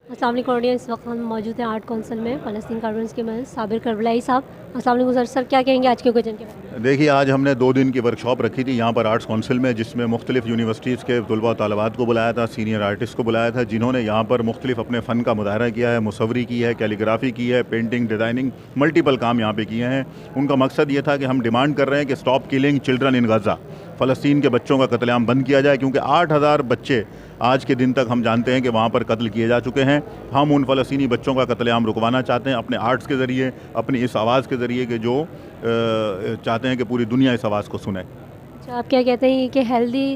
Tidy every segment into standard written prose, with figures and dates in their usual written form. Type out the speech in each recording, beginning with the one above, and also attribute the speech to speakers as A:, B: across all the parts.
A: अस्सलाम वालेकुम ऑडियंस, इस वक्त हम मौजूद हैं आर्ट काउंसिल में फ़लस्तीन कार्टून्स के महज साबिर करबलाई साहब। अस्सलाम वालेकुम सर। सर क्या कहेंगे आज के ओकेजन के बारे में?
B: देखिए, आज हमने 2 दिन की वर्कशॉप रखी थी यहाँ पर आर्ट्स काउंसिल में, जिसमें मुख्तलिफ यूनिवर्सिटीज़ के तलबा तालबात को बुलाया था, सीनियर आर्टिस्ट को बुलाया था, जिन्होंने यहाँ पर मुख्तलिफ अपने फ़न का मुज़ाहरा किया है, मुसव्वरी की है, कैलीग्राफी की है, पेंटिंग, डिज़ाइनिंग, मल्टीपल काम यहाँ पे किए हैं। उनका मकसद ये था कि हम डिमांड कर रहे हैं कि स्टॉप किलिंग चिल्ड्रन इन गज़ा, फ़लस्तीन के बच्चों का कत्लेआम बंद किया जाए, क्योंकि 8000 बच्चे आज के दिन तक हम जानते हैं कि वहाँ पर कत्ल किए जा चुके हैं। हम उन फ़लस्तीनी बच्चों का कत्लेआम रुकवाना चाहते हैं अपने आर्ट्स के ज़रिए, अपनी इस आवाज़ के ज़रिए कि जो चाहते हैं कि पूरी दुनिया इस आवाज़ को सुने।
A: अच्छा, आप क्या कहते हैं कि हेल्दी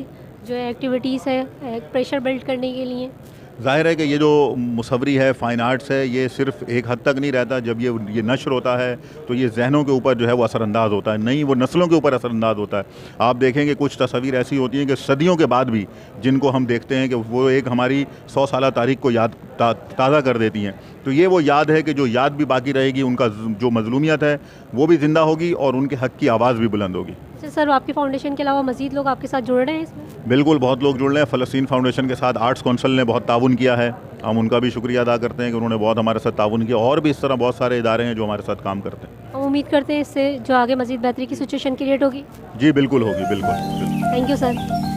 A: जो एक्टिविटीज़ है प्रेशर बिल्ड करने के लिए?
B: ज़ाहिर है कि ये जो मुसव्वरी है, फ़ाइन आर्ट्स है, ये सिर्फ़ एक हद तक नहीं रहता। जब ये नश्र होता है तो ये ज़हनों के ऊपर जो है वो असरअंदाज़ होता है, नहीं वो नस्लों के ऊपर असरअंदाज़ होता है। आप देखेंगे कुछ तस्वीर ऐसी होती हैं कि सदियों के बाद भी जिनको हम देखते हैं कि वो एक हमारी 100 साला तारीख़ को याद ताज़ा कर देती हैं। तो ये वो याद है कि जो याद भी बाकी रहेगी, उनका जो मज़लूमियत है वो भी ज़िंदा होगी और उनके हक़ की आवाज़ भी बुलंद होगी।
A: अच्छा सर, आपकी फाउंडेशन के अलावा मज़ीद लोग आपके साथ जुड़ रहे हैं इसमें?
B: बिल्कुल, बहुत लोग जुड़ रहे हैं। फ़लस्तीन फाउंडेशन के साथ आर्ट्स काउंसिल ने बहुत ताउन किया है। हम उनका भी शुक्रिया अदा करते हैं कि उन्होंने बहुत हमारे साथ ताउन किया, और भी इस तरह बहुत सारे इदारे हैं जो हमारे साथ काम करते हैं।
A: हम उम्मीद करते हैं इससे जो आगे मज़ीद बेहतरी की सिचुएशन क्रिएट होगी।
B: जी बिल्कुल होगी, बिल्कुल, बिल्कुल।
A: Thank you sir.